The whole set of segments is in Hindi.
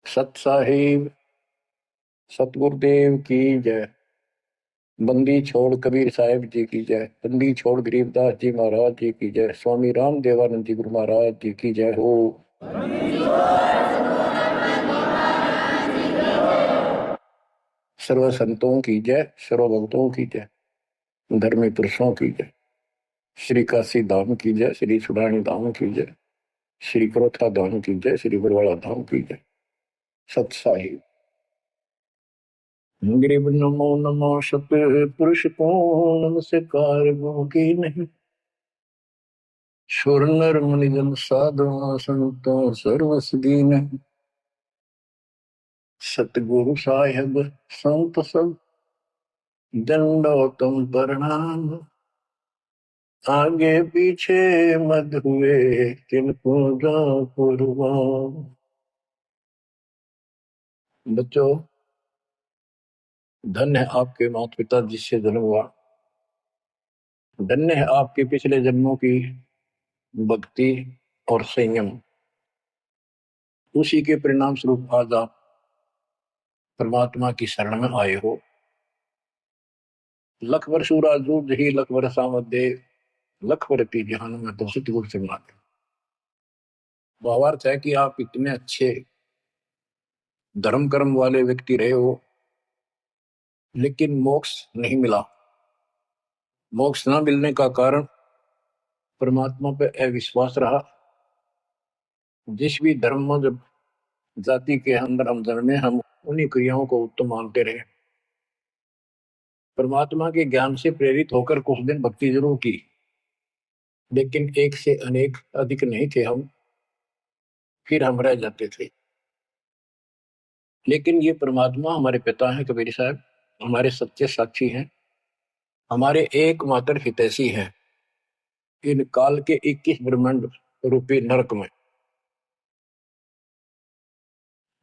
सत साहिब सतगुरुदेव की जय। बंदी छोड़ कबीर साहिब जी की जय। बंदी छोड़ गरीबदास जी महाराज जी की जय। स्वामी राम देवानंद जी गुरु महाराज जी की जय हो। सर्व संतों की जय, सर्व भक्तों की जय, धर्मी पुरुषों की जय। श्री काशी धाम की जय, श्री सुडानी धाम की जय, श्री क्रोथा धाम की जय, श्री बरवाड़ा धाम की जय। सत साहिब गरीब नमो नमो सत पुरुष को नमस्कार की नहीं। सुर नर मुनि जन साधु संतो सर्वस दीन। सतगुरु साहिब संत सब दंडोतम प्रणाम। आगे पीछे मत हुए तिनको जा कुर्बान। बच्चों, धन्य है आपके माता पिता जिससे जन्म हुआ। धन्य है आपके पिछले जन्मों की भक्ति और संयम। उसी के परिणाम स्वरूप आज आप परमात्मा की शरण में आए हो। लख वर्ष सूराजूर ही लख वर्ष दे लख वर्ती जहान में तो सतगुरु से माते। भावार्थ है कि आप इतने अच्छे धर्म कर्म वाले व्यक्ति रहे हो, लेकिन मोक्ष नहीं मिला। मोक्ष न मिलने का कारण परमात्मा पे अविश्वास रहा। जिस भी धर्म में जब जाति के अंदर हम जन्मे, हम उन्हीं क्रियाओं को उत्तम मानते रहे। परमात्मा के ज्ञान से प्रेरित होकर कुछ दिन भक्ति जरूर की, लेकिन एक से अनेक अधिक नहीं थे हम, फिर हम रह जाते थे। लेकिन ये परमात्मा हमारे पिता हैं कबीर साहब, हमारे सच्चे साक्षी हैं, हमारे एकमात्र हितैषी हैं इन काल के 21 ब्रह्मांड रूपी नरक में।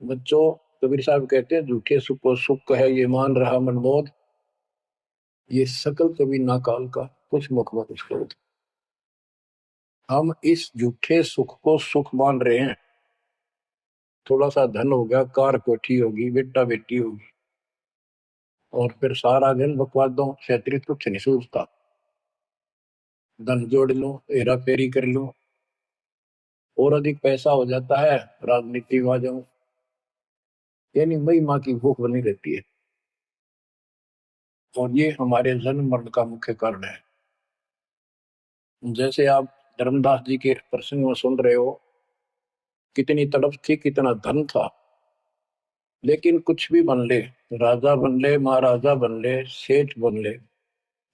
बच्चों, कबीर साहब कहते हैं झूठे सुख को सुख है ये मान रहा मनमोद, ये सकल कभी ना काल का कुछ मुख मत उसको। हम इस झूठे सुख को सुख मान रहे हैं। थोड़ा सा धन हो गया, कार कोठी होगी, बेटा बेटी होगी, और फिर सारा दिन बकवादों से अतिरिक्त कुछ नहीं सोचता। धन जोड़ लो, हेरा फेरी कर लो, और अधिक पैसा हो जाता है, राजनीति में आ जाओ, यानी मई माँ की भूख बनी रहती है। और ये हमारे जन्म मरण का मुख्य कारण है। जैसे आप धर्मदास जी के प्रसंग में सुन रहे हो, कितनी तड़प थी, कितना धन था, लेकिन कुछ भी बन ले, राजा बन ले, महाराजा बन ले, सेठ बन ले,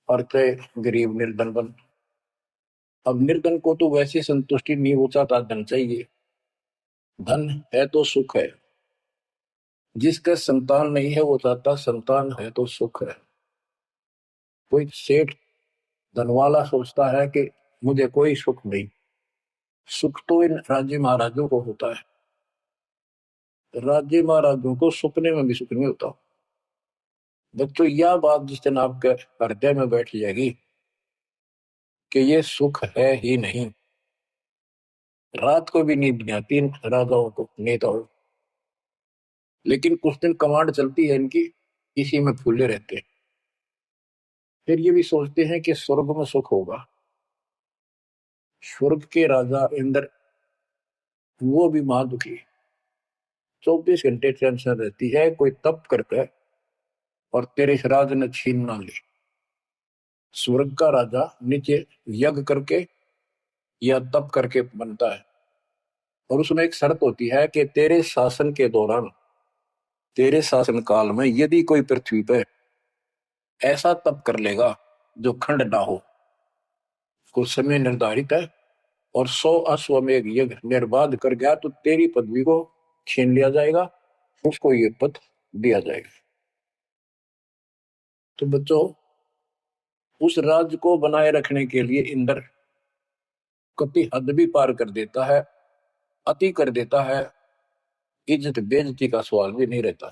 और कई गरीब निर्धन बन। अब निर्धन को तो वैसी संतुष्टि नहीं हो चाहता, धन चाहिए। धन है तो सुख है। जिसका संतान नहीं है वो चाहता संतान है तो सुख है। कोई सेठ धनवाला सोचता है कि मुझे कोई सुख नहीं। सुख तो इन राज्य महाराजों को होता है। राज्य महाराजों को सपने में भी सुख नहीं होता। बच्चों, यह बात जिस दिन आपके हृदय में बैठ जाएगी कि ये सुख है ही नहीं, रात को भी नींद नहीं आती इन राजाओं को, नेताओं। लेकिन कुछ दिन कमांड चलती है इनकी, इसी में फूले रहते हैं। फिर ये भी सोचते हैं कि स्वर्ग में सुख होगा। स्वर्ग के राजा इंद्र, वो भी महादुखी, 24 घंटे टेंशन रहती है, कोई तप करता है और तेरे राज ने छीन ना ले। स्वर्ग का राजा नीचे यज्ञ करके या तप करके बनता है, और उसमें एक शर्त होती है कि तेरे शासन के दौरान, तेरे शासन काल में यदि कोई पृथ्वी पे ऐसा तप कर लेगा जो खंड ना हो, कुछ समय निर्धारित है, और 100 अश्वमेध यज्ञ निर्बाध कर गया तो तेरी पदवी को छीन लिया जाएगा, उसको ये पद दिया जाएगा। तो बच्चों, उस राज्य को बनाए रखने के लिए इंद्र कभी हद भी पार कर देता है, अति कर देता है, इज्जत बेइज्जती का सवाल भी नहीं रहता।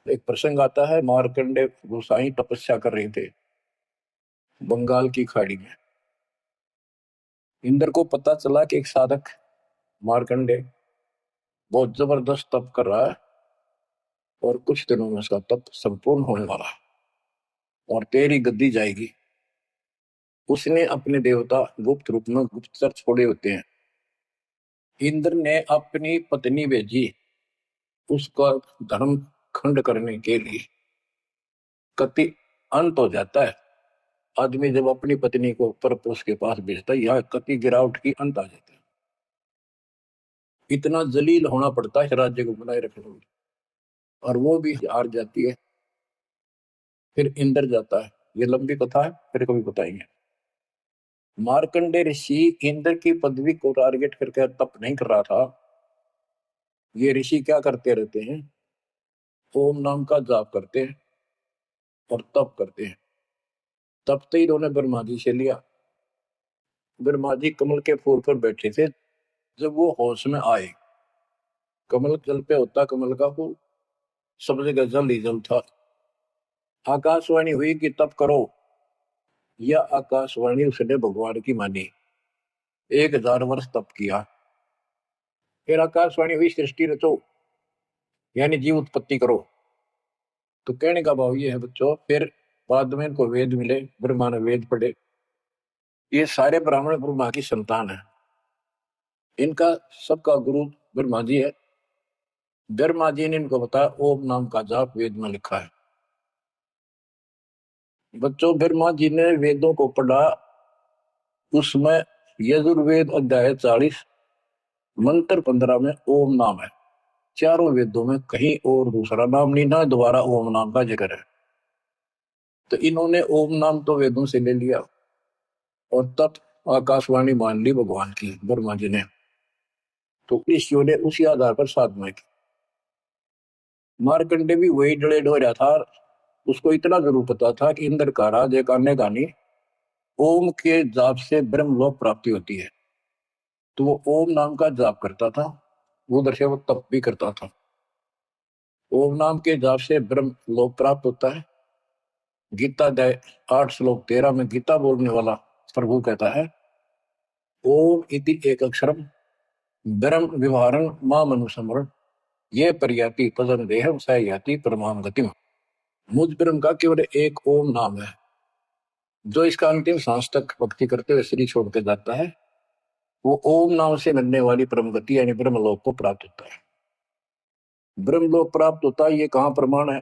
एक प्रसंग आता है, मार्कंडे गोसाई तपस्या कर रहे थे बंगाल की खाड़ी में। इंद्र को पता चला कि एक साधक मार्कंडे बहुत जबरदस्त तप कर रहा है और कुछ दिनों में उसका तप संपूर्ण होने वाला है और तेरी गद्दी जाएगी। उसने अपने देवता गुप्त रूप में गुप्तचर छोड़े होते हैं। इंद्र ने अपनी पत्नी भेजी उसका धर्म खंड करने के लिए। कति अंत हो जाता है आदमी जब अपनी पत्नी को परपुरुष के पास भेजता है, यह कति गिरावट की अंत आ जाता है। इतना जलील होना पड़ता है राज्य को बनाए रखने में, और वो भी हार जाती है। फिर इंद्र जाता है। ये लंबी कथा है, फिर कभी बताएंगे। मार्कंडे ऋषि इंद्र की पदवी को टारगेट करके तप नहीं कर रहा था। ये ऋषि क्या करते रहते हैं, ओम नाम का जाप करते हैं और तप करते हैं। तब तो इन्होंने ब्रह्मा जी से लिया। ब्रह्मा जी कमल के फूल पर बैठे थे। जब वो होश में आए, कमल जल पे होता कमल का फूल, सब जगह जल ही जल था। आकाशवाणी हुई कि तप करो। यह आकाशवाणी उसने भगवान की मानी। 1000 वर्ष तप किया। फिर आकाशवाणी हुई सृष्टि रचो, यानी जीव उत्पत्ति करो। तो कहने का भाव ये है बच्चों, फिर बाद में इनको वेद मिले, ब्रह्मा ने वेद पढ़े। ये सारे ब्राह्मण ब्रह्मा की संतान है। इनका सबका गुरु ब्रह्मा जी है। ब्रह्मा जी ने इनको बताया ओम नाम का जाप वेद में लिखा है। बच्चों ब्रह्मा जी ने वेदों को पढ़ा। उसमें यजुर्वेद अध्याय 40 मंत्र 15 में ओम नाम है। चारों वेदों में कहीं और दूसरा नाम नहीं, ना दोबारा ओम नाम का जिक्र है। तो इन्होंने ओम नाम तो वेदों से ले लिया और तत् आकाशवाणी मान ली भगवान की ब्रह्मा जी ने। तो ऋषियों ने उसी आधार पर साधना की। मार्कंडे भी वही डले डोरा था। उसको इतना जरूर पता था कि इंद्र का राज एक अन्य गानी ओम के जाप से ब्रह्मलोक प्राप्ति होती है। तो वो ओम नाम का जाप करता था। उधर से वो तप भी करता था। ओम नाम के जाप से ब्रह्म लोक प्राप्त होता है। गीता अध्याय 8 श्लोक 13 में गीता बोलने वाला प्रभु कहता है ओम इति एक अक्षरम ब्रह्म विवहारं माम अनुसमरण ये पर्याति पदम देहम स याति परमाम गतिम। मुझ ब्रह्म का केवल एक ओम नाम है। जो इसका अंतिम सांस तक भक्ति करते हुए शरीर छोड़ के जाता है, वो ओम नाम से मिलने वाली परम गति यानी ब्रह्मलोक को प्राप्त होता है। ब्रह्मलोक प्राप्त होता है, ये कहाँ प्रमाण है?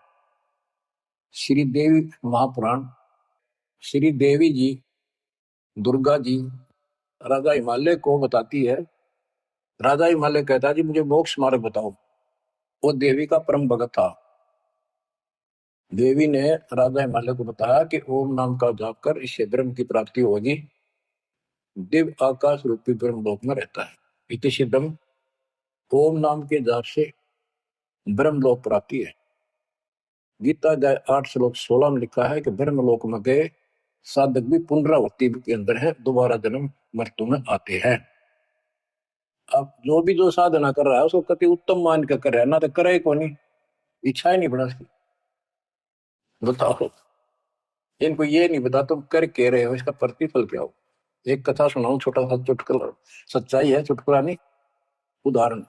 श्री देवी महापुराण। श्री देवी जी दुर्गा जी राजा हिमालय को बताती है। राजा हिमालय कहता है जी मुझे मोक्ष मार्ग बताओ। वो देवी का परम भगत था। देवी ने राजा हिमालय को बताया कि ओम नाम का जाप कर, इससे ब्रह्म की प्राप्ति होगी। दिव्य आकाश रूपी ब्रह्मलोक में रहता है। इति सिद्धम, ओम नाम के जाप से ब्रह्मलोक प्राप्ति है। गीता अध्याय 8 श्लोक 16 में लिखा है कि ब्रह्मलोक में गए साधक भी पुनरावृत्ति के अंदर है, दोबारा जन्म मृत्यु में आते हैं। अब जो भी जो साधना कर रहा है उसको कति उत्तम मान के कर रहा है, ना तो करे को नहीं, इच्छा ही नहीं बना उसकी। बताओ, इनको ये नहीं बता तुम कर के रहे हो, इसका प्रतिफल क्या हो। एक कथा सुनाऊं, छोटा सा चुटकुला, सच्चाई है, चुटकुला नहीं, उदाहरण।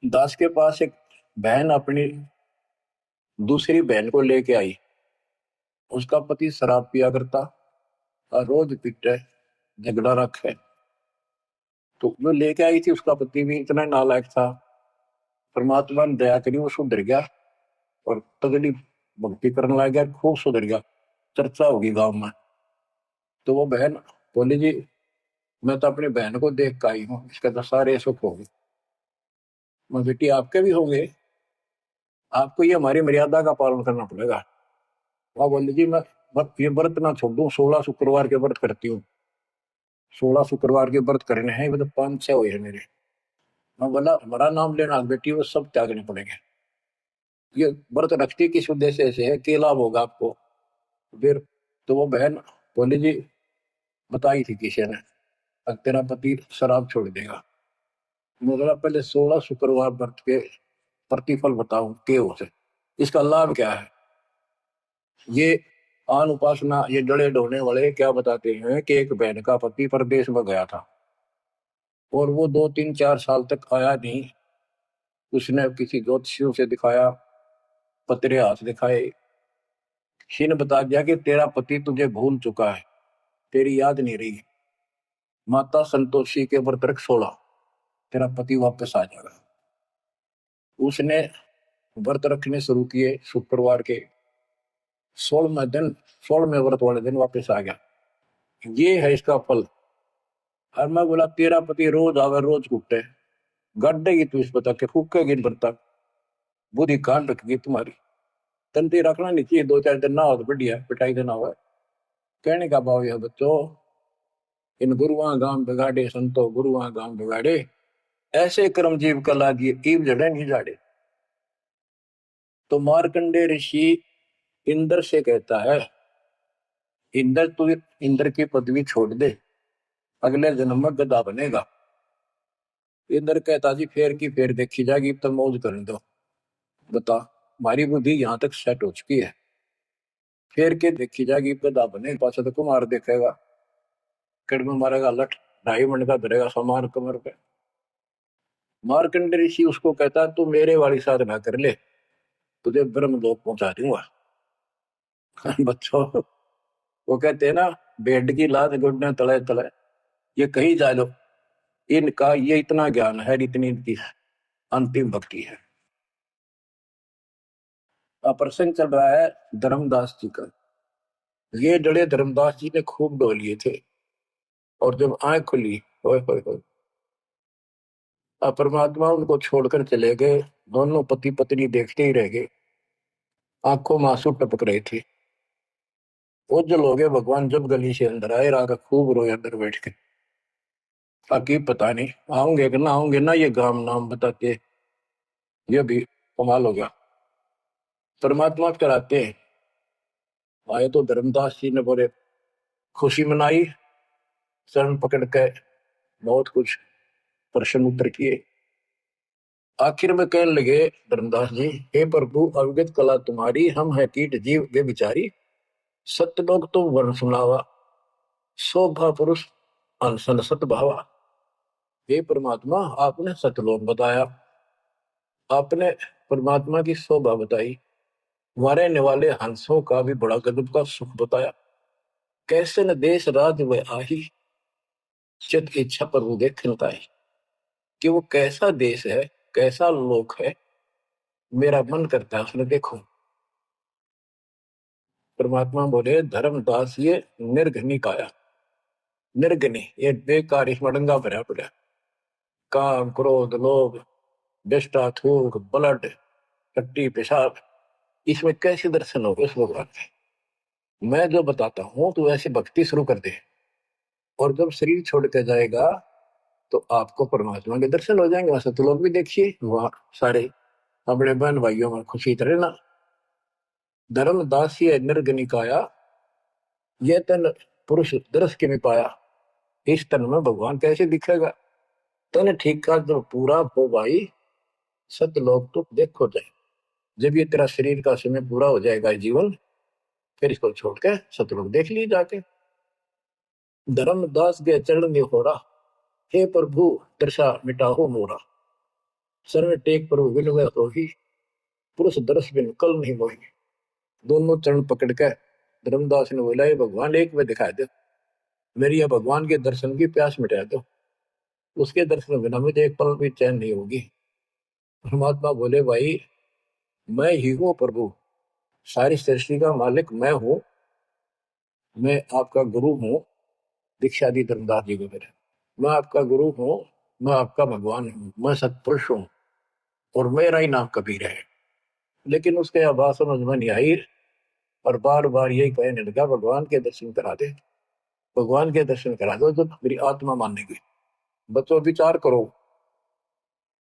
दास के पास एक बहन अपनी दूसरी बहन को लेके आई। उसका पति शराब पिया करता और रोज पीटे, झगड़ा रखे। तो जो लेके आई थी उसका पति भी इतना नालायक था। परमात्मा ने दया करी, वो सुधर गया और तगड़ी भक्ति करने लग गया, खूब सुधर गया, चर्चा होगी गांव में। तो वो बहन बोली जी मैं तो अपनी बहन को देख के आई हूँ, इसका तो सारे सुख होंगे। मैं बेटी आपके भी होंगे, आपको ये हमारी मर्यादा का पालन करना पड़ेगा। वह बोली जी मैं ये व्रत ना छोड़ दूं, 16 शुक्रवार के व्रत करती हूँ। 16 शुक्रवार के व्रत करने हैं, मतलब 5-6 हुए हैं मेरे। मैं बोला हमारा नाम लेना बेटी वो सब त्यागने पड़ेंगे। ये व्रत रखती किस उद्देश्य से है, क्या लाभ होगा आपको? फिर तो वो बहन बोली जी बताई थी किसी ने, अब तेरा पति शराब छोड़ देगा। मैं बोला पहले 16 शुक्रवार व्रत के प्रतिफल बताऊं के उसे, इसका लाभ क्या है? ये आन उपासना, ये डले ढोने वाले क्या बताते हैं कि एक बहन का पति परदेश में गया था। और वो 2 3 4 साल तक आया नहीं। उसने किसी ज्योतिषियों से दिखाया, पतरे हाथ दिखाए, किसी ने बता दिया कि तेरा पति तुझे भूल चुका है, तेरी याद नहीं रही। माता संतोषी के व्रत रख 16, तेरा पति वापस आ जाएगा। उसने व्रत रखने शुरू किए, शुक्रवार के 16वें दिन, 16वें व्रत वाले दिन वापस आ गया। ये है इसका फल। और मैं बोला तेरा पति रोज आवे रोज कुटे, गड्ढेगी तू इस बता के, फूकेगी बर्ता, बुद्धि कान रखेगी तुम्हारी। तंती रखना नहीं चाहिए, 2 4 दिन ना हो तो बढ़िया, पिटाई देना हुआ। कहने का भाव यह बच्चों, इन गुरुआ गांव बिगाड़े संतो गुरुआ गांव बिगाड़े, ऐसे कर्म जीव कला दिए ईव जड़े नहीं जाड़े। तो मार्कंडे ऋषि इंद्र से कहता है, इंद्र तू इंद्र की पदवी छोड़ दे, अगले जन्म में गधा बनेगा। इंद्र कहता जी फेर की फेर देखी जाएगी, तो मौज करने दो। बता, हमारी बुद्धि यहाँ तक सेट हो चुकी है, फेर के देखी जाएगी, गधा बने पाछा तो कुमार देखेगा, कड़ में मारेगा लठ, 2.5 मिनट का धरेगा सामान कमर पे। मार्कंड ऋषि उसको कहता तू मेरे वाली साधना कर ले, तुझे ब्रह्मलोक पहुंचा दूंगा। बच्चों, वो कहते हैं ना, बेड की लात गुडने तले तले, ये कहीं जा लो, इनका ये इतना ज्ञान है, इतनी इनकी अंतिम भक्ति है। प्रसंग चल रहा है धर्मदास जी का। ये जड़े धर्मदास जी ने खूब डो लिए थे, और जब आंख खुली, होए होए होए, परमात्मा उनको छोड़कर चले गए। दोनों पति पत्नी देखते ही रह गए, आंखों में आंसू टपक रहे थे। ओझल हो गए भगवान जब गली से अंदर आए, रागा खूब रोए अंदर बैठ के। ताकि पता नहीं आऊंगे कि ना आऊंगे ना, ये गांव नाम बताते, ये भी कमाल हो गया। परमात्मा कराते हैं, आए तो धर्मदास जी ने बोले खुशी मनाई, शरण पकड़ के बहुत कुछ प्रश्न उत्तर किए। आखिर में कहने लगे धर्मदास जी, हे प्रभु अवगत कला तुम्हारी, हम है कीट जीव वे बिचारी, सत्यलोक तुम वर्ण सुनावा, शोभा पुरुष अनसन सतभावा। हे परमात्मा आपने सतलोक बताया, आपने परमात्मा की शोभा बताई, मारे वाले हंसों का भी बड़ा गजब का सुख बताया, कैसे न देश राज व आही, चित इच्छा पर वो देखता है कि वो कैसा देश है, कैसा लोक है, मेरा मन करता है उसने देखो। परमात्मा बोले धर्मदास ये निर्घनी काया, निर्घनी ये बेकार, इसमें डंगा भरा पड़ा, काम क्रोध लोभ विष्टा थूक ब्लड टट्टी पेशाब, इसमें कैसे दर्शन होगा उस भगवान के। मैं जो बताता हूं तो ऐसी भक्ति शुरू कर दे, और जब शरीर छोड़ के जाएगा तो आपको परमात्मा के दर्शन हो जाएंगे। वैसे तो लोग भी देखिए वहां सारे अपने बहन भाइयों में खुशी तरह ना। धर्मदास ये निर्गनिकाया, ये तन पुरुष दर्श के में पाया, इस तन में भगवान कैसे दिखेगा। तन ठीक का जो पूरा हो भाई, सतलोक तो देखो जाए। जब ये तेरा शरीर का समय पूरा हो जाएगा जीवन, फिर इसको छोड़ के सतलोक देख ली जाके। धर्मदास के चरण हो रहा, हे प्रभु दर्शा मिटाहो मोरा, सर्व टेक प्रभु विनय होही, पुरुष दर्श बिन कल नहीं मोही। दोनों चरण पकड़ के धर्मदास ने बोला, भगवान एक में दिखा दो, मेरी यह भगवान के दर्शन की प्यास मिटा दो, उसके दर्शन बिना मुझे एक पल भी चैन नहीं होगी। परमात्मा बोले भाई मैं ही हूँ प्रभु, सारी सृष्टि का मालिक मैं हूँ, मैं आपका गुरु हूँ। दीक्षा दी धर्मदास जी को मेरे, मैं आपका गुरु हूँ, मैं आपका भगवान हूँ, मैं सतपुरुष हूँ, और मेरा ही नाम कबीर है। लेकिन उसके आवाज समझ में नहीं आई, और बार बार यही कहने लगा भगवान के दर्शन करा दे, भगवान के दर्शन करा दो, जब मेरी आत्मा मानेगी। बच्चों विचार करो,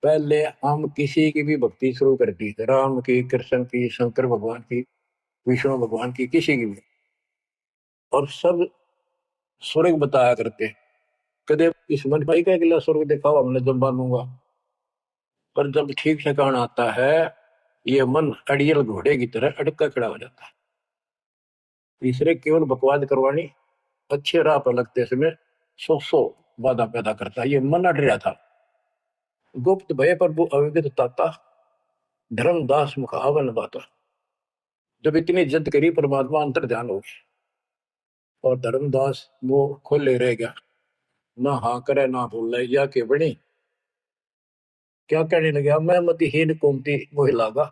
पहले हम किसी की भी भक्ति शुरू करती थे, राम की, कृष्ण की, शंकर भगवान की, विष्णु भगवान की, किसी की भी, और सब स्वर्ग बताया करते। कदे इस मन भाई का अगला स्वर्ग दिखाओ, हमने जब मानूंगा। पर जब ठीक ठिकाना आता है, ये मन अड़ियल घोड़े की तरह अटका खड़ा हो जाता है। तीसरे केवल बकवाद करवानी, अच्छे राह पर लगते समय 100 बाधा पैदा करता है। ये मन अड़ रहा था। गुप्त भय प्रभु अविगत ताता, धर्मदास मुख आवन बाता। जब इतनी जिद करी परमात्मा अंतर ध्यान हो गया और धर्मदास वो खोले रह गया, ना हाँ करे ना बोले, या के बनी क्या कहने लगा, मैं मतिहीन कुमती मोहि लागा,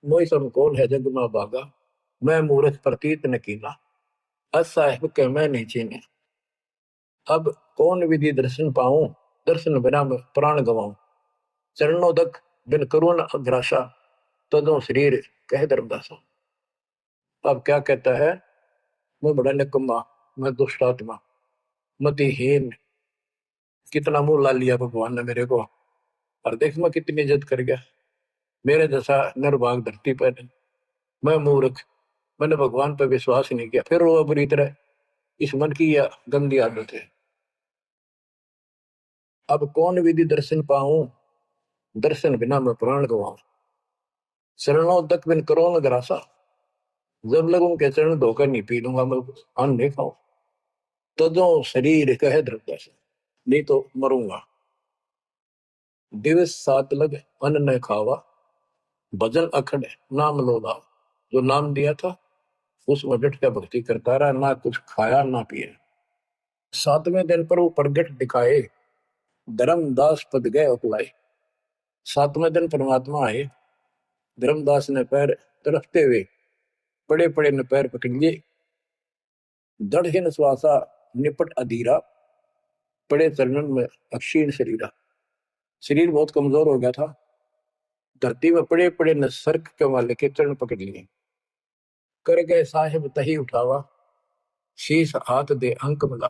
मोहि सम कौन है जग में भागा, मैं मूर्ख प्रतीत न कीना, असाहिब के मैं नहीं चीने। अब कौन विधि दर्शन पाऊं, दर्शन बिना मैं प्राण गवाऊं, चरणोदक बिन करुण अग्रासा, तदो शरीर कह धर्मदासा। अब क्या कहता है, मैं बड़ा निकम्मा, मैं दुष्ट आत्मा, मतिहीन, कितना मुंह ला लिया भगवान ने मेरे को, और देख मैं कितनी इज्जत कर गया, मेरे जैसा निर्भाग धरती पर नहीं। मैं मूर्ख, मैंने भगवान पर विश्वास ही नहीं किया, फिर वो बुरी तरह इस मन की यह गंदी आदत है। अब कौन विधि दर्शन पाऊं, दर्शन बिना मैं प्राण गवाऊं, चरणों तक बिन करो न ग्रासा, जब लगूं के चरण धोकर नहीं पी लूंगा मैं, अन्न नहीं खाऊं, तो जो शरीर कहे द्रव्य, नहीं तो मरूंगा। दिवस सात लग अन्न न खावा, भजन अखंड नाम लोला। जो नाम दिया था उस वजट का भक्ति करता रहा, ना कुछ खाया ना पिया। सातवें दिन पर वो प्रगट दिखाए, धर्मदास पद गए उपलाए। सातवें दिन परमात्मा आए, धर्मदास ने पैर तरफते हुए बड़े बड़े ने पैर पकड़ लिए, दृढ़ श्वासा निपट अधीरा, पड़े चरणन में अक्षीण शरीरा। शरीर बहुत कमजोर हो गया था, धरती में पड़े पड़े न सर्क के वाले के चरण पकड़ लिए, कर गए साहिब तही उठावा, शीश हाथ दे अंक मिला।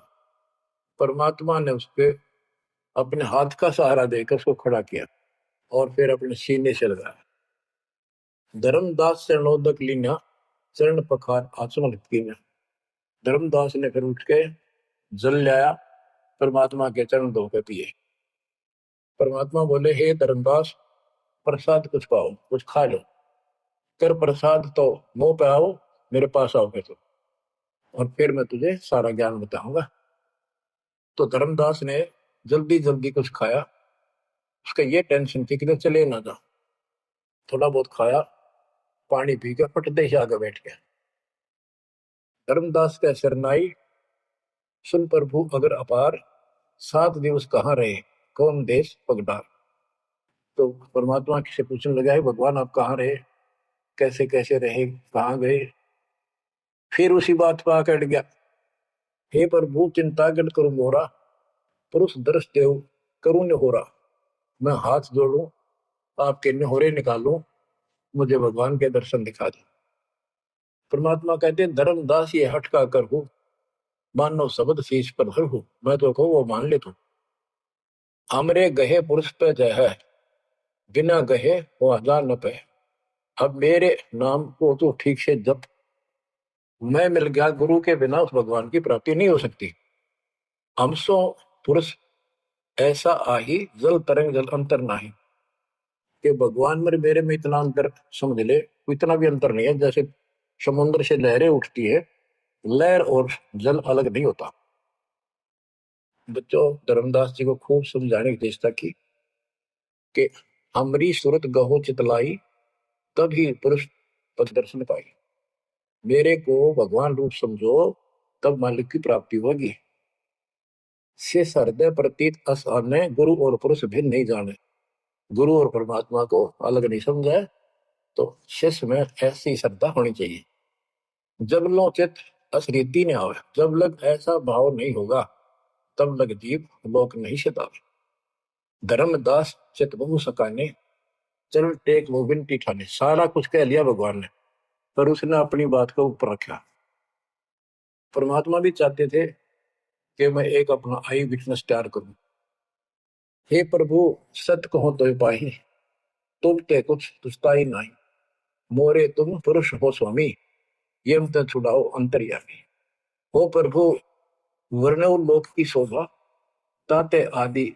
परमात्मा ने उसके अपने हाथ का सहारा देकर उसको खड़ा किया और फिर अपने सीने से लगाया। धर्मदास चरणोदक लीना, चरण पखार आचमन कीना। धर्मदास ने फिर उठ के जल लाया, परमात्मा के चरण धो के पिए। परमात्मा बोले, हे धर्मदास, प्रसाद कुछ पाओ, कुछ खा लो, कर प्रसाद तो मुंह पे आओ, मेरे पास आओगे तो, और फिर मैं तुझे सारा ज्ञान बताऊंगा। तो धर्मदास ने जल्दी जल्दी कुछ खाया, उसका ये टेंशन थी कि चले ना जा। थोड़ा बहुत खाया, पानी पी के फटते ही आगे बैठ गया। धर्मदास का शरनाई, सुन प्रभु अगर अपार, 7 दिवस कहाँ रहे, कौन देश पगडार। तो परमात्मा से पूछने लगा, है भगवान आप कहाँ रहे, कैसे कैसे रहे, कहाँ गए। फिर उसी बात पर आकर गया, हे प्रभु चिंता गण करो मोरा, पुरुष दर्श देव करूं निहोरा। मैं हाथ जोड़ू, आपके निहोरे निकालूं, मुझे भगवान के दर्शन दिखा दे। परमात्मा कहते हैं, धर्मदास ये हट का कर हूं, मानो शब्द शीश पर हर हूं, मैं तो कहूं वो मान ले तू। हमरे गहे पुरुष पे जय है, बिना गहे वो हजार न पे। अब मेरे नाम को तो ठीक से जप, मैं मिल गया, गुरु के बिना उस भगवान की प्राप्ति नहीं हो सकती। हमसो पुरुष ऐसा आही, जल तरंग जल अंतर नाही। कि भगवान मेरे में इतना अंतर समझ ले, इतना भी अंतर नहीं है, जैसे समुद्र से लहरें उठती है, लहर और जल अलग नहीं होता। बच्चों, धर्मदास जी को खूब समझाने की चेष्टा की कि हमारी सूरत गहो चितलाई, तभी पुरुष पद दर्शन पाई। मेरे को भगवान रूप समझो, तब मालिक की प्राप्ति होगी। शेष हृदय प्रतीत असाने, गुरु और पुरुष भिन्न नहीं जाने। गुरु और परमात्मा को अलग नहीं समझा, तो शिष्य में ऐसी श्रद्धा होनी चाहिए। जब लो चित असरीति ने आवे, जब लग ऐसा भाव नहीं होगा, तब लग जीव लोक नहीं सतावे। धर्मदास चित बहु सकाने, चरण टेक वो विनती ठाने। सारा कुछ कह लिया भगवान ने, पर उसने अपनी बात को ऊपर रखा। परमात्मा भी चाहते थे कि मैं एक अपना आई विटनेस तैयार करूं। हे प्रभु सत कहो तो पाही, तुम ते कुछ तुस्ताई नहीं, मोरे तुम पुरुष हो स्वामी, ये मत छुड़ाओ अंतर्यामी। हो प्रभु वर्णव लोक की शोभा, ताते आदि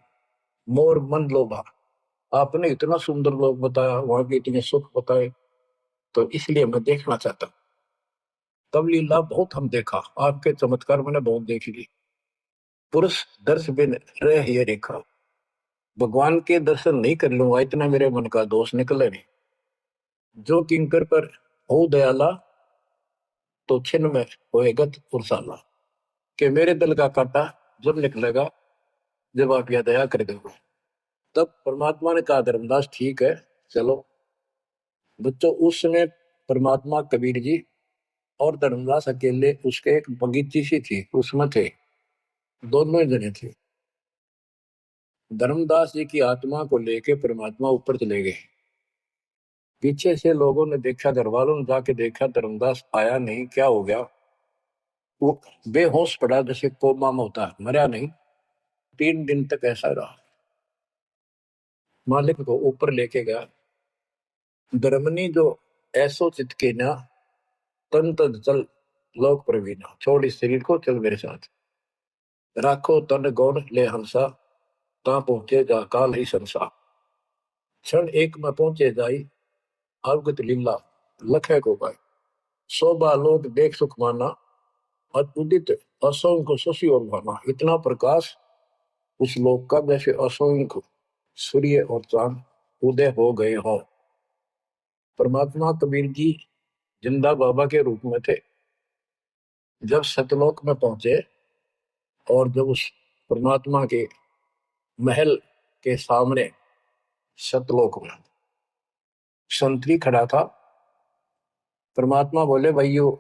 मोर मन लोभा। आपने इतना सुंदर लोक बताया, वहां के इतने सुख बताए, तो इसलिए मैं देखना चाहता हूं। तब लीला बहुत हम देखा, आपके चमत्कार मैंने बहुत देख ली, पुरुष दर्श बिन रह ये रेखा। भगवान के दर्शन नहीं कर लूंगा इतना मेरे मन का दोष निकले नहीं। जो किंकर पर हो दयाला, तो छिन में होएगा पुरसाला। कि मेरे दिल का कांटा जब निकलेगा, जब आप यह दया कर दोगे। तब परमात्मा ने कहा धर्मदास ठीक है चलो। बच्चों उस समय परमात्मा कबीर जी और धर्मदास अकेले उसके एक बगीची सी थी उसमें थे, दोनों ही जने थे। धर्मदास जी की आत्मा को लेके परमात्मा ऊपर चले गए। पीछे से लोगों ने देखा, घर वालों ने जाके देखा धर्मदास आया नहीं, क्या हो गया। वो बेहोश पड़ा जैसे कोमा में होता है, मरा नहीं। 3 दिन तक ऐसा रहा। मालिक को ऊपर लेके गया। धर्मनी जो ऐसो चित के ना, तन तन चल लोक प्रवीणा। छोड़ इस शरीर को, चल मेरे साथ। राखो तन गौण ले हंसा, ता पहुंचे जा काल ही संसा। क्षण एक में पहुंचे जाई, अवगत लीला लखे को पाए। शोभा लोक देख सुख माना, अद्भुत असंख्य शशि और भाना। इतना प्रकाश उस लोक का जैसे असंख्य सूर्य और चांद उदय हो गए हो। परमात्मा कबीर जी जिंदा बाबा के रूप में थे। जब सतलोक में पहुंचे और जब उस परमात्मा के महल के सामने सतलोक में संतरी खड़ा था, परमात्मा बोले भाइयों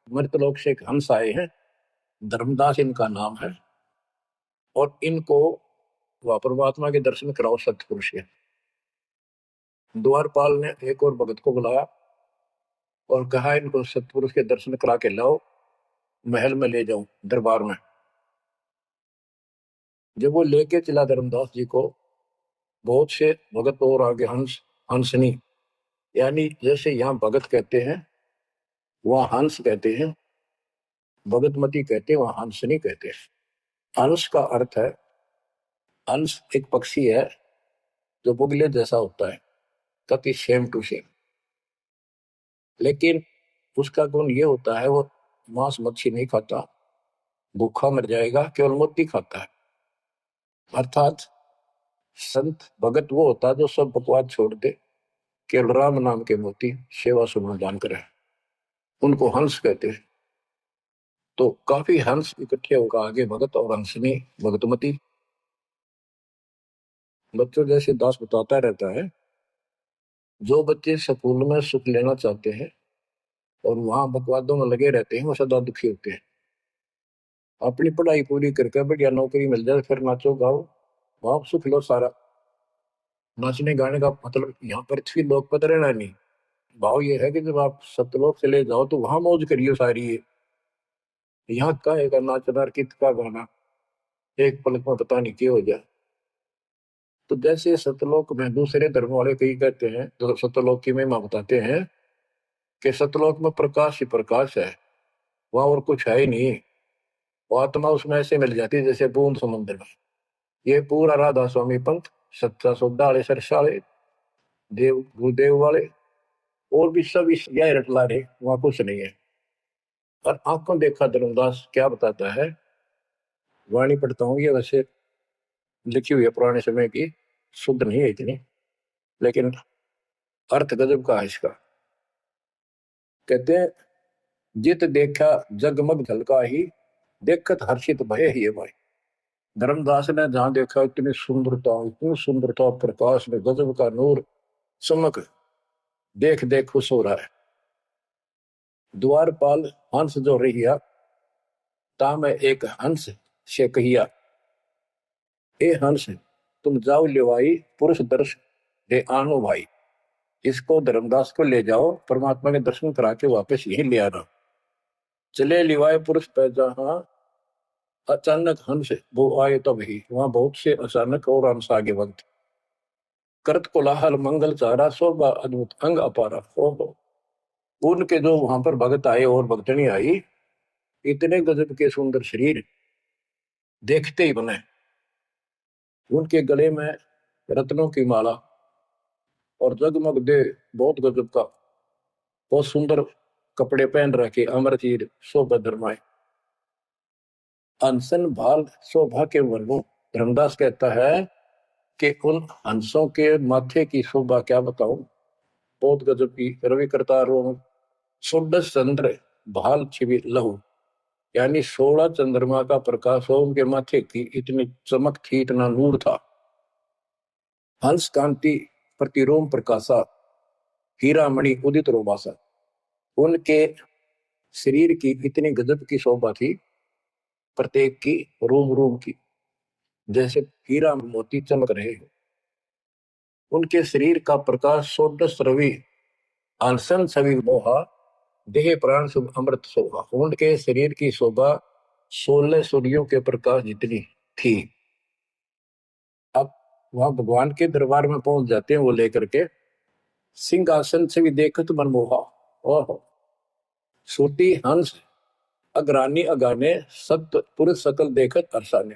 मृतलोक से एक हंस आए हैं, धर्मदास इनका नाम है, और इनको वह परमात्मा के दर्शन कराओ सतपुरुष के। द्वारपाल ने एक और भगत को बुलाया और कहा इनको सतपुरुष के दर्शन करा के लाओ, महल में ले जाओ दरबार में। जब वो लेके चला धर्मदास जी को, बहुत से भगत और आगे हंस हंसनी, यानी जैसे यहाँ भगत कहते हैं वहां हंस कहते हैं, भगतमती कहते हैं वहां हंसनी कहते हैं। हंस का अर्थ है, हंस एक पक्षी है जो बुगले जैसा होता है, ताकि सेम टू सेम, लेकिन उसका गुण ये होता है वो मांस मच्छी नहीं खाता, भूखा मर जाएगा, केवल मोती खाता है। अर्थात संत भगत वो होता है जो सब बकवाद छोड़ दे, केवल राम नाम के मोती सेवा सुमन दान करे, उनको हंस कहते हैं। तो काफी हंस इकट्ठे होकर आगे भगत और हंसनी भगतमती। बच्चों जैसे दास बताता रहता है, जो बच्चे स्कूल में सुख लेना चाहते हैं और वहां बकवादों में लगे रहते हैं वो सदा दुखी होते हैं। अपनी पढ़ाई पूरी करके बढ़िया नौकरी मिल जाए फिर नाचो गाओ, वहां सुख लो सारा। नाचने गाने का मतलब यहाँ पृथ्वी लोक पर रहना नहीं। भाव ये है कि जब आप सतलोक चले जाओ तो वहां मौज करियो सारी है। यहाँ का एक नाचना कित का गाना, एक पलक में पता नहीं क्या हो जाए। तो जैसे सतलोक में दूसरे धर्म वाले कई कहते हैं, जो सतलोक की महिमा बताते हैं कि सतलोक में प्रकाश ही प्रकाश है, वहां और कुछ है ही नहीं। वो आत्मा उसमें ऐसे मिल जाती है जैसे बूंद समुद्र में। ये पूरा राधा स्वामी पंथ, सच्चा सौदा वाले, सरसाले देव गुरुदेव वाले और भी सब इस गहर रटला रहे, वहां कुछ नहीं है। और आंखों देखा धर्मदास क्या बताता है, वाणी पढ़ता हूँ, ये वैसे लिखी हुई है पुराने समय की, शुद्ध नहीं है इतनी, लेकिन अर्थ गजब का है इसका। कहते हैं जित देखा जगमग झलका ही, देखत हर्षित भय ही भाई। धर्मदास ने जहां देखा इतनी सुंदरता प्रकाश में गजब का नूर चमक, देख देख खुश हो रहा है। द्वारपाल हंस जो रहिया, ता मैं एक हंस से कहिया, ए हंस तुम जाओ लिवाई, पुरुष दर्श दे आनो भाई। इसको धर्मदास को ले जाओ, परमात्मा के दर्शन करा के वापस यही ले आना। चले लिवाए पुरुष पैजा, अचानक हंस वो आए तब ही। वहां बहुत से अचानक और हंस आगे वक्त। करत कोलाहल मंगल चारा, शोभा अद्भुत अंग अपारा। ओहो, उनके जो वहां पर भगत आए और भक्तनी आई, इतने गजब के सुंदर शरीर देखते ही बने। उनके गले में रत्नों की माला और जगमग दे, बहुत गजब का, बहुत सुंदर कपड़े पहन रखे, अमर चीर शोभा धर्माए। अनसन भाल शोभा के वर्णो। धर्मदास कहता है कि उन हंसों के माथे की शोभा क्या बताऊं, बहुत गजब की। रवि करतारो षोडश चंद्र भाल छिवि लहू, यानी 16 चंद्रमा का प्रकाश हो उनके माथे की, इतनी चमक थी, इतना नूर था। हंस कांति प्रतिरोम प्रकाशा, हीरा मणि उदित रोमासा। उनके शरीर की इतनी गजब की शोभा थी, प्रत्येक की रोम रोम की जैसे हीरा मोती चमक रहे हो। उनके शरीर का प्रकाश षोडश रवि आंसन छवि मोहा, देह प्राण शुभ अमृत शोभा। उनके शरीर की शोभा 16 सूर्यों के प्रकाश जितनी थी। अब वहां भगवान के दरबार में पहुंच जाते हैं वो लेकर के, सिंहासन से भी देखत मनमोहा। ओह, सूटी हंस अग्रानी अगाने, सत्य पुरुष सकल देखत अरसाने।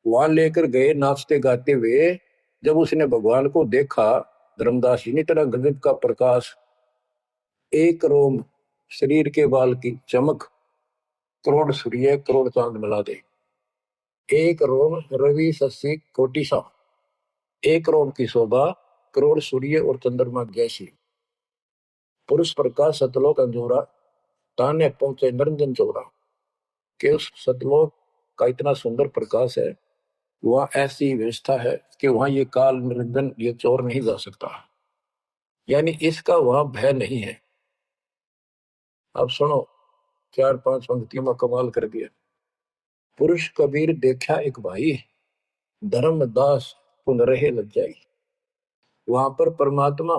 वहां लेकर गए नाचते गाते हुए। जब उसने भगवान को देखा, धर्मदास जी ने, तरह गजब का प्रकाश, एक रोम शरीर के बाल की चमक, करोड़ सूर्य करोड़ चांद मिला दे। एक रोम रवि शशि कोटि सा, एक रोम की शोभा करोड़ सूर्य और चंद्रमा जैसी। पुरुष प्रकाश सतलोक अंजोरा, ताने पहुंचे निरंजन चोरा। कि उस सतलोक का इतना सुंदर प्रकाश है, वहां ऐसी व्यवस्था है कि वहां ये काल निरंजन, ये चोर नहीं जा सकता, यानी इसका वहां भय नहीं है। अब सुनो, 4-5 पंक्तियों में कमाल कर दिया। पुरुष कबीर देखा एक भाई, धर्मदास पुन रहे लज्जाई। वहां पर परमात्मा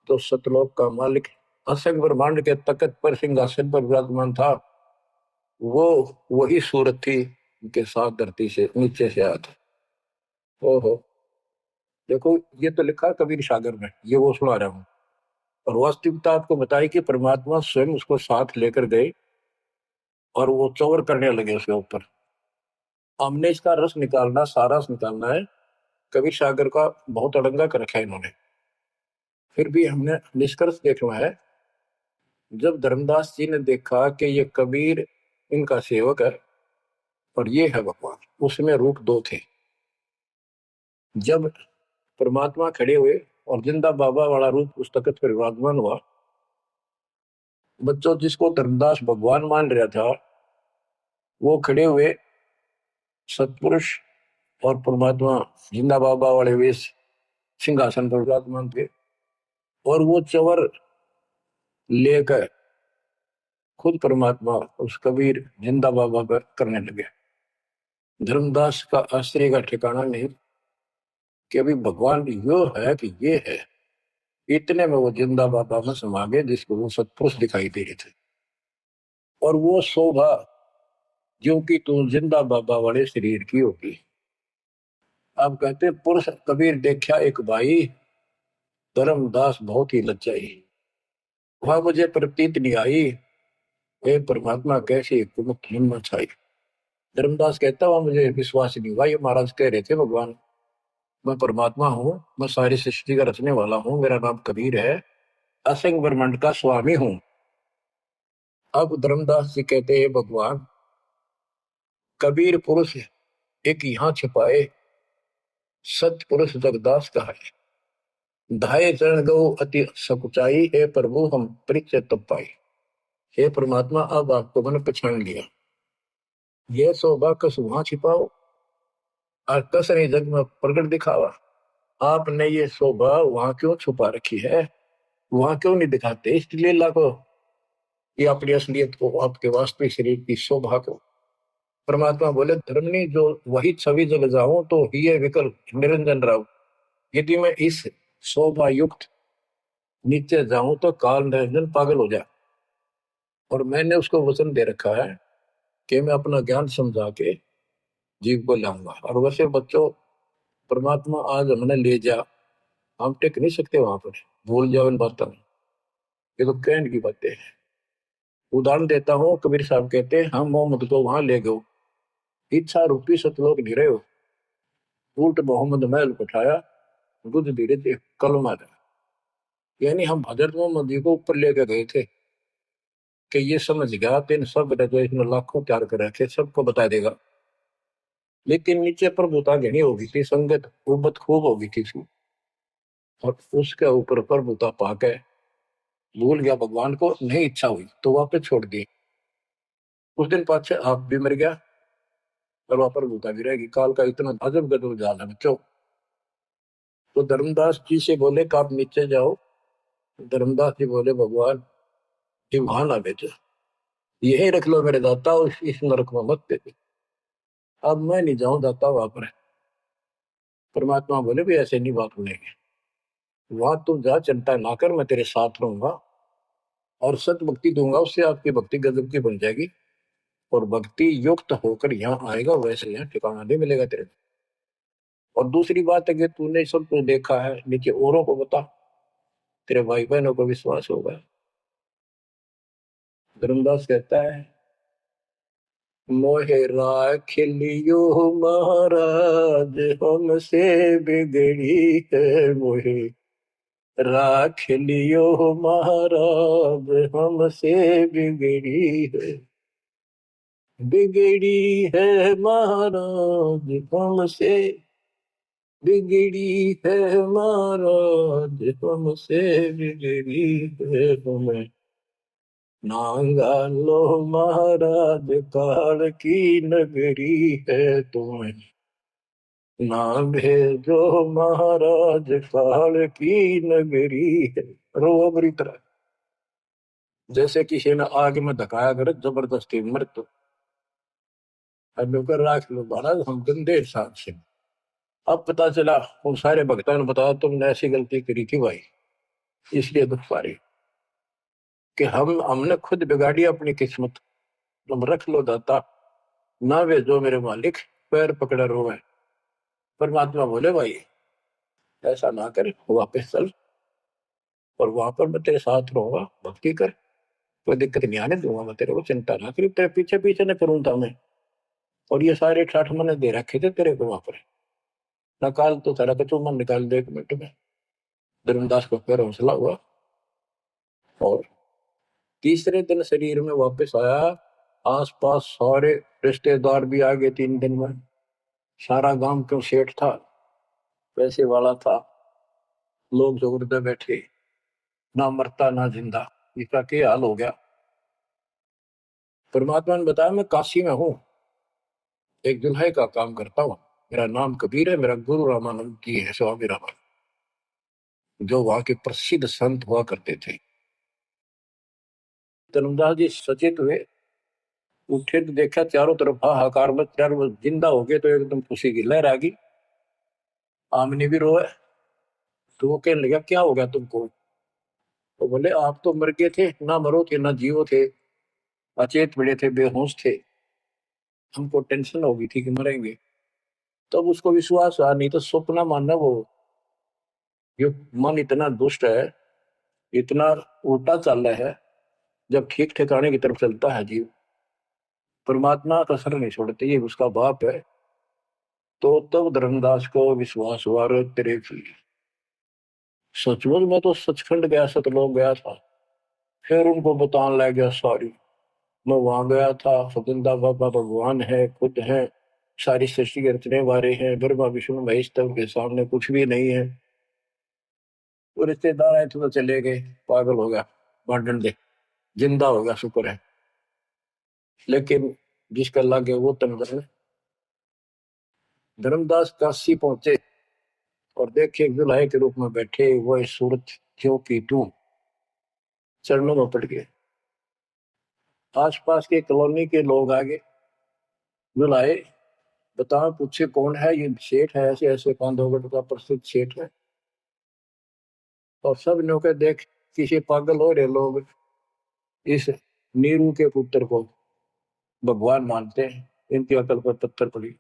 तो सतलोक का मालिक, असंग ब्रह्मांड के तकत पर सिंहासन पर विराजमान था, वो वही सूरत थी के साथ धरती से नीचे से आया था। ओहो, देखो ये तो लिखा कबीर सागर में, ये वो सुना रहा हूँ। और वास्तविकता आपको बताई कि परमात्मा स्वयं उसको साथ लेकर गए और वो चौर करने लगे उसके ऊपर। हमने इसका रस निकालना, सारा रस निकालना है। कबीर सागर का बहुत अड़ंगा कर रखा है इन्होंने, फिर भी हमने निष्कर्ष देखना है। जब धर्मदास जी ने देखा कि ये कबीर इनका सेवक है और ये है भगवान, उसमें रूप दो थे। जब परमात्मा खड़े हुए और जिंदा बाबा वाला रूप उस तखत पर विराजमान हुआ, बच्चों जिसको धर्मदास भगवान मान रहा था, वो खड़े हुए सतपुरुष और परमात्मा जिंदा बाबा वाले वेश सिंहासन पर विराजमान थे। और वो चवर लेकर खुद परमात्मा उस कबीर जिंदा बाबा पर करने लगे। धर्मदास का आश्चर्य का ठिकाना नहीं कि अभी भगवान यो है कि ये है। इतने में वो जिंदा बाबा में समा गए, जिसको वो सतपुरुष दिखाई दे रहे थे। और वो शोभा जो कि तू जिंदा बाबा वाले शरीर की होगी। अब कहते पुरुष कबीर देखा एक भाई, धर्मदास बहुत ही लज्जाई। वहां मुझे प्रतीत नहीं आई, हे परमात्मा कैसे कुमुख मन में छाई। धर्मदास कहता वहां मुझे विश्वास नहीं हुआ, ये महाराज कह रहे थे भगवान मैं परमात्मा हूँ, मैं सारी सृष्टि का रचने वाला हूँ, मेरा नाम कबीर है, असंग ब्रह्मांड का स्वामी हूँ। अब धर्मदास जी कहते हैं भगवान कबीर पुरुष एक यहाँ छिपाए, सत पुरुष जगदास का है। धाये चरण गो अति सकुचाई, हे प्रभु हम परिचय तब पाई। हे परमात्मा अब आपको मैंने पहचान लिया। ये शोभा कस वहां छिपाओ और कस ने जग में प्रकट दिखावा। आपने ये शोभा वहां क्यों छुपा रखी है, वहां क्यों नहीं दिखाते इस लीला को, ये अपनी असलियत को, आपके वास्तविक शरीर की शोभा को। परमात्मा बोले धर्मनी जो वही छवि जग जाऊं तो ही विकल्प निरंजन राव। यदि मैं इस शोभा युक्त नीचे जाऊं तो काल निरंजन पागल हो जाए। और मैंने उसको वचन दे रखा है कि मैं अपना ज्ञान समझा के जीव को लाऊंगा। और वैसे बच्चों, परमात्मा आज हमने ले जा, हम टिक नहीं सकते वहां पर, भूल जाओ इन बातों में, ये तो कहने की बातें हैं। उदाहरण देता हूँ, कबीर साहब कहते हैं हम मोहम्मद को वहां ले गए, इच्छा रूपी सतलोक निरे हो, उल्ट मोहम्मद महल उठाया, दूध धीरे थे कलमा था। यानी हम हजरत मोहम्मद जी को ऊपर लेके गए थे, कि ये समझ गया तो इन सब ने जो इसने लाखों तैयार कर रखे सबको बता देगा। लेकिन नीचे प्रभुता घनी हो गई थी, संगत उबत खूब हो गई थी इसकी, और उसके ऊपर प्रभुता पाके भूल गया भगवान को, नहीं इच्छा हुई तो वापस छोड़ दी। कुछ दिन पाछे आप भी मर गया और वहां प्रभुता भी रहेगी। काल का इतना अजब गजब जाल है बच्चों। तो धर्मदास जी से बोले कि आप नीचे जाओ। धर्मदास जी बोले भगवान ये वहां ना भेजो, यही रख लो मेरे दाता, इस नरक में मत भेजो। अब मैं नहीं जाऊं दाता वहां पर। परमात्मा बोले भी ऐसे नहीं बात सुनेगी, वहां तुम जा, चिंता ना कर, मैं तेरे साथ रहूंगा और सत भक्ति दूंगा, उससे आपकी भक्ति गजब की बन जाएगी और भक्ति युक्त होकर यहाँ आएगा, वैसे यहाँ ठिकाना नहीं मिलेगा तेरे को। और दूसरी बात है कि तूने सब कुछ देखा है, नीचे औरों को बता, तेरे भाई बहनों को विश्वास होगा। धर्मदास कहता है मोहे राख लियो महाराज, हमसे बिगड़ी है मोहे राख लियो महाराज, हमसे बिगड़ी है, बिगड़ी है महाराज हमसे, बिगड़ी है महाराज हमसे, बिगड़ी है तुम्हें नांगा लो महाराज, काल की नगरी है तुम्हें ना भेजो महाराज, काल की नगरी है। रोबरी तरह जैसे किसी ने आग में धकाया कर जबरदस्ती मृत्यु, अब कर राख लो महाराज हम गंदे हिसाब से। अब पता चला उन सारे भक्तों ने बताया तुमने ऐसी गलती करी थी भाई, इसलिए दुख पा रही कि हमने खुद बिगाड़ी अपनी किस्मत, तुम रख लो दाता, ना वे जो मेरे मालिक, पैर पकड़े रोवे। परमात्मा बोले भाई ऐसा ना कर, वापस चल और वहां पर मैं तेरे साथ रहूंगा, भक्ति कर, कोई दिक्कत नहीं आने दूंगा मैं तेरे को, चिंता ना करी, तेरे पीछे पीछे न करूँ था मैं। और ये सारे ठाठ मैंने दे रखे थे तेरे को वहां पर, नकाल तो तेरा कचू मन निकाल दे 1 मिनट में। धर्मदास को फिर हौसला हुआ और तीसरे दिन शरीर में वापस आया। आसपास सारे रिश्तेदार भी आ गए 3 दिन में, सारा गांव क्यों सेठ था, पैसे वाला था, लोग जोर बैठे, ना मरता ना जिंदा, इसका क्या हाल हो गया। परमात्मा ने बताया मैं काशी में हूँ, एक दुल्हे का काम करता हूँ, मेरा नाम कबीर है, मेरा गुरु रामानंद जी है, स्वामी रामानंद, जो वहां के प्रसिद्ध संत हुआ करते थे। धर्मदास जी सचेत हुए, उठे तो देखा चारों तरफ हाहाकार मच, चारों जिंदा हो गए, तो एकदम खुशी की लहर आ गई। आमने भी रोए, तो वो कहने लगा क्या हो गया तुमको। तो बोले आप तो मर गए थे, ना मरो थे ना जियो थे, अचेत पड़े थे, बेहोश थे, हमको टेंशन हो गई थी कि मरेंगे। तब उसको विश्वास हुआ, नहीं तो स्वप्न मानना वो, ये मन इतना दुष्ट है, इतना उल्टा चल रहा है, जब ठीक ठिकाने की तरफ चलता है जीव, परमात्मा का सर नहीं छोड़ते, ये उसका बाप है। तो तब धर्मदास को विश्वास हुआ, अरे तेरे सचमुच मैं तो सचखंड गया, सतलोक गया था। फिर उनको बताने लग गया सारी, मैं वहां गया था, फकिंदा बाबा भगवान है, खुद है, सारी सृष्टि के रचने वाले हैं, ब्रह्मा विष्णु महेश, तब के सामने कुछ भी नहीं है। वो रिश्तेदार आए थे तो चले गए, पागल हो गया, भांडन दे, जिंदा हो गया शुक्र है। लेकिन जिसका लागे वो तंत्र। धर्मदास काशी पहुंचे और देखे दुल्हे के रूप में बैठे वो सूरत क्यों की तू, चरणों में पड़ गए। आसपास के कॉलोनी के लोग आगे बुलाए, बताओ पूछे कौन है, ये सेठ है, ऐसे ऐसे कांधोगढ़ का प्रसिद्ध सेठ है। और सब ने के देख किसी पागल हो रहे लोग इस नीरू के पुत्र को भगवान मानते हैं, इनकी अकल पर पत्थर पड़ी।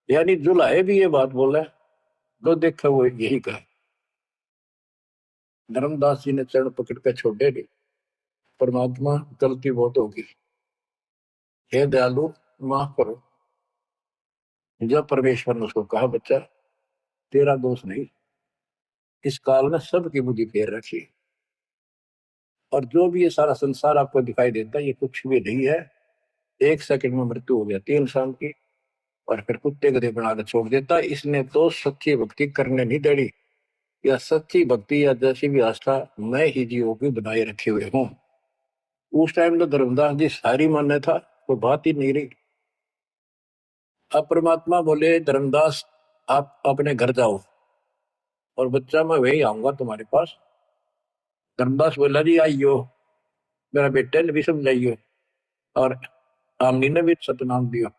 यानी जुलाहे भी ये बात बोला, तो देखा वो यही कहा। धर्मदास जी ने चरण पकड़ कर छोड़े नहीं, परमात्मा गलती बहुत होगी, हे दयालु माफ करो। जब परमेश्वर ने उसको कहा बच्चा तेरा दोष नहीं, इस काल ने सबकी बुद्धि फेर रखी, और जो भी ये सारा संसार आपको दिखाई देता है ये कुछ भी नहीं है। एक सेकंड में मृत्यु हो जाती है इंसान की, और फिर कुत्ते गधे बनाकर छोड़ देता है। इसने तो सच्ची भक्ति करने नहीं देनी, या सच्ची भक्ति या जैसी भी आस्था मैं ही जीवों की बनाए रखे हुए हूँ। उस टाइम तो धर्मदास जी सारी मान्य था, कोई बात ही नहीं रही। अब परमात्मा बोले धर्मदास आप अपने घर जाओ, और बच्चा मैं वही आऊंगा तुम्हारे पास। धर्मदास बोला जी आइयो, मेरा बेटे ने भी समझाइयो, और आमनी ने भी सतनाम दिया,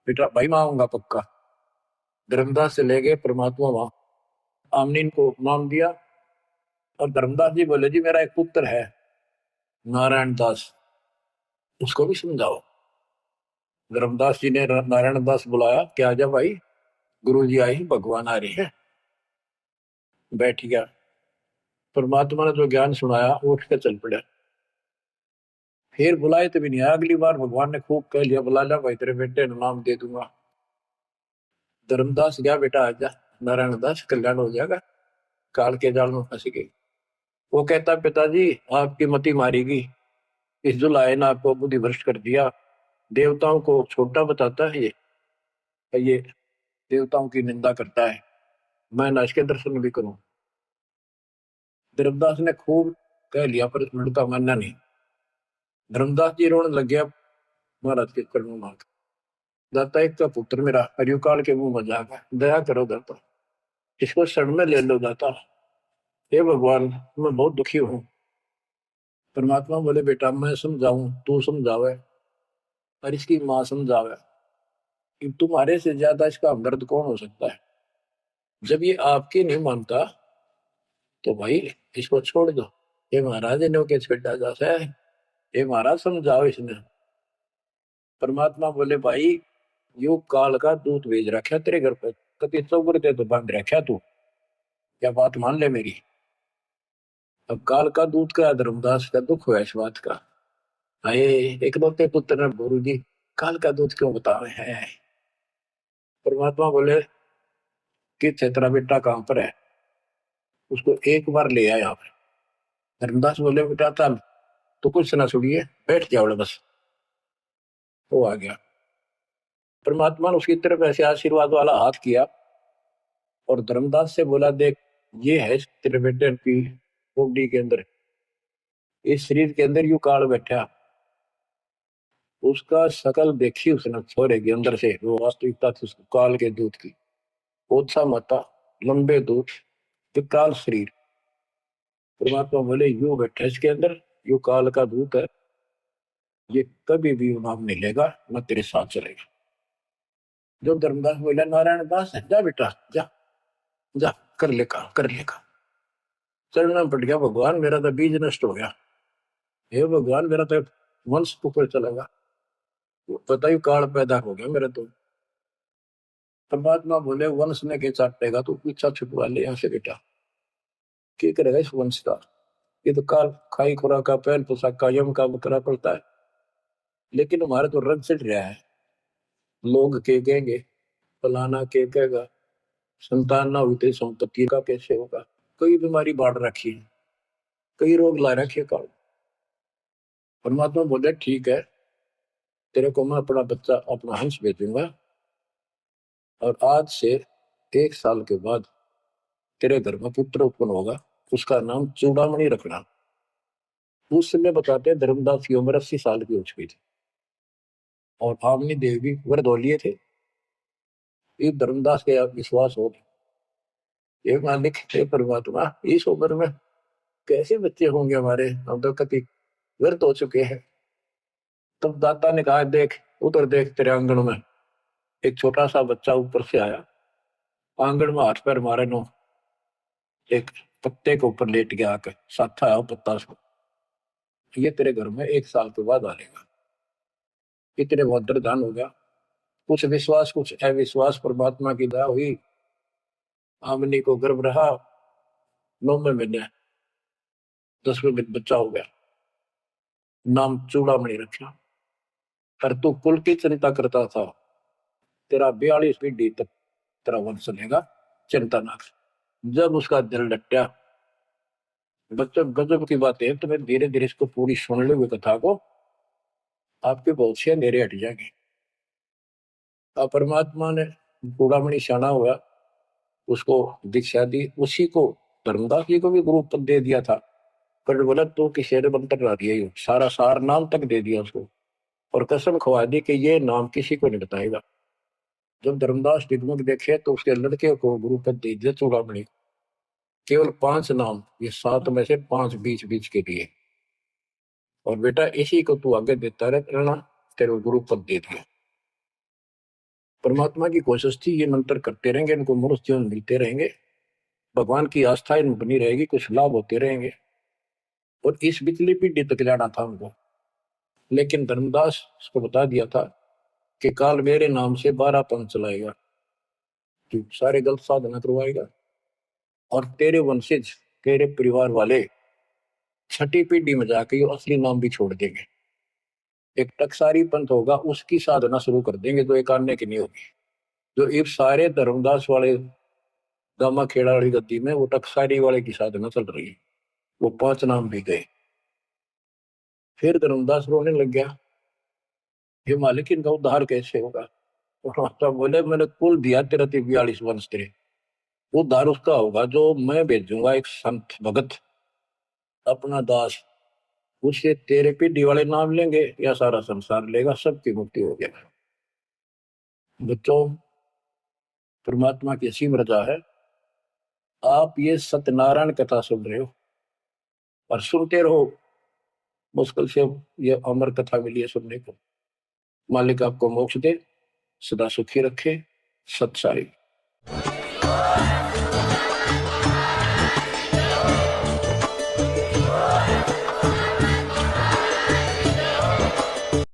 बेटा भाई मैं आऊंगा पक्का। धर्मदास से ले गए परमात्मा वहां, आमनी को नाम दिया। और धर्मदास जी बोले जी मेरा एक पुत्र है नारायण दास, उसको भी समझाओ। धर्मदास जी ने नारायण दास बुलाया, क्या जा भाई, गुरु जी आए, भगवान आ रहे हैं। बैठ गया, परमात्मा ने जो ज्ञान सुनाया उठ के चल पड़ा। फिर बुलाए तो भी नहीं आया। अगली बार भगवान ने खूब कह लिया, बुला लिया भाई तेरे बेटे ने नाम दे दूंगा। धर्मदास गया, बेटा आजा, नारायण दास कल्याण हो जाएगा, काल के जाल में फंस गई। वो कहता पिताजी आपकी मति मारेगी, इस जुलाए ने आपको बुद्धि भ्रष्ट कर दिया, देवताओं को छोटा बताता है ये देवताओं की निंदा करता है, मैं न इसके दर्शन भी करूं। धर्मदास ने खूब कह लिया पर लड़का मानना नहीं। धर्मदास जी रोने लग गया महाराज के चरणों में। दाता एक का पुत्र मेरा हरियुकाल के मुंह में जागा, दया करो दाता, इसको शरण में ले लो दाता, हे भगवान मैं बहुत दुखी हूँ। परमात्मा बोले बेटा मैं समझाऊं तू समझावे, और इसकी माँ समझावे, कि तुम्हारे से ज्यादा इसका हमदर्द कौन हो सकता है। जब ये आपकी नहीं मानता तो भाई इसको छोड़ दो। ये महाराज ने के छेड़ा जाता है, ये महाराज समझाओ इसने। परमात्मा बोले भाई युग काल का दूत भेज रखा तेरे घर पे, कति चौगर ते तो बांध रखा तू, क्या बात मान ले मेरी। अब काल का दूत का धर्मदास का दुख हुआ इस बात का, हाय एक लौते पुत्र ने गुरु जी काल का दूत क्यों बतावे है। परमात्मा बोले कि तेरा बेटा कहां पर है, उसको एक बार ले आया आप। धर्मदास बोले बेटा चल, तो कुछ ना सुनिए बैठ जाओ बस। वो आ गया। परमात्मा ने उसकी तरफ ऐसे आशीर्वाद वाला हाथ किया, और धर्मदास से बोला देख ये है तेरे बेटे की बॉडी के अंदर, इस शरीर के अंदर यू काल बैठा। उसका शकल देखी उसने छोरे के अंदर से, वो वास्तविकता थी उसको काल के दूत की। ओछा माता, लंबे दूत, विकराल शरीर। परमात्मा बोले यू बैठा इसके अंदर, यू काल का दूत है, ये कभी भी नाम नहीं लेगा, न तेरे साथ चलेगा। जो धर्मदास बोला नारायण दास जा बेटा जा, जा कर ले काम कर ले काम। चढ़ना पड़ गया, भगवान मेरा तो बीज नष्ट हो गया, हे भगवान मेरा तो वंश ऊपर चलेगा, पता ही काल पैदा हो गया मेरा तो। परमात्मा बोले वंश ने के चाटेगा तो पीछा छुटवा ले यहाँ से बेटा, क्या करेगा इस वंश का। ये तो काल खाई खुरा का पहल पोशाक का यम का बकरा पड़ता है, लेकिन हमारा तो रंग चढ़ रहा है। लोग के कहेंगे, फलाना के कहेगा, संतान ना हुई संपत्ति का कैसे होगा, कई बीमारी बाढ़ रखी है, कई रोग ला रखे काल। परमात्मा बोले ठीक है, तेरे को मैं अपना बच्चा अपना हंस भेजूंगा, और आज से 1 साल के बाद तेरे घर में पुत्र उत्पन्न होगा, उसका नाम चूड़ामणि रखना। उस समय बताते हैं धर्मदास की उम्र 80 साल की हो चुकी थी, और आमनी देवी वरदौलिये थे। ये धर्मदास के आप विश्वास हो, ये मालिक हे परमात्मा इस उम्र में कैसे बच्चे होंगे हमारे, हम तो कति व्यर्थ हो चुके हैं। तब दाता ने कहा देख उधर देख तेरे आंगन में एक छोटा सा बच्चा ऊपर से आया, आंगन में हाथ पैर मारे नो, एक पत्ते के ऊपर लेट गया आकर, साथा आया पत्ता से, ये तेरे घर में 1 साल के बाद आएगा। इतने बहुत दान हो गया। कुछ विश्वास कुछ अविश्वास, परमात्मा की दया हुई, आमनी को गर्भ रहा, 9वें महीने 10वें दिन बच्चा हो गया, नाम चूड़ामणि रखा। पर तू कुल की चिंता करता था, तेरा 42 पीढ़ी तक तेरा वंश चलेगा, चिंता ना कर। जब उसका दिल लट्टा, बच्चों गजब की बात है, तुम्हें धीरे धीरे इसको पूरी सुन लो हुए कथा को, आपके बहुत से अंधेरे हट जाएंगे। अब परमात्मा ने चूड़ामणि शाना हुआ, उसको दीक्षा दी, उसी को धर्मदास जी को भी गुरु पद दे दिया था। पर बोला तो किसी ने मंत्र ला दिया, ये सारा सार नाम तक दे दिया उसको, और कसम खवा दी कि ये नाम किसी को नहीं बताएगा। जब धर्मदास दिग्मुख देखे तो उसके लड़के को गुरु पद दे दिया चूड़ामणि, केवल 5 नाम, ये 7 में से 5 बीच बीच के लिए, और बेटा इसी को तू आगे देता रहना, तेरे को गुरु पद दे दिया। परमात्मा की कोशिश थी, ये मंत्र करते रहेंगे, इनको मनुष्य जीवन मिलते रहेंगे, भगवान की आस्था इनमें बनी रहेगी, कुछ लाभ होते रहेंगे, और इस बिचली पीढ़ी तक जाना था उनको। लेकिन धर्मदास उसको बता दिया था कि काल मेरे नाम से 12 पंथ चलाएगा, तू सारे गलत साधना करवाएगा, और तेरे वंशज, तेरे परिवार वाले 6ठी पीढ़ी में जाके ये असली नाम भी छोड़ देंगे। एक टकसारी पंथ होगा, उसकी साधना शुरू कर देंगे, जो एक आने की नहीं होगी। जो इस सारे धर्मदास वाले दामा खेड़ा वाली गद्दी में वो टकसारी वाले की साधना चल रही है, वो 5 नाम भी गए। फिर धर्मदास रोने लग गया, हे मालिक इनका उद्धार कैसे होगा। तो बोले मैंने कुल दिया तेरा 42 वंश तेरे, उद्धार उसका होगा जो मैं भेजूंगा एक संत भगत, अपना दास, उससे तेरे पीढ़ी वाले नाम लेंगे या सारा संसार लेगा, सबकी मुक्ति हो जाएगा। बच्चों, परमात्मा की असीम रजा है, आप ये सत्यनारायण कथा सुन रहे हो और सुनते रहो, मुश्किल से ये अमर कथा मिली है सुनने को। मालिक आपको मोक्ष दे, सदा सुखी रखे। सत्साई।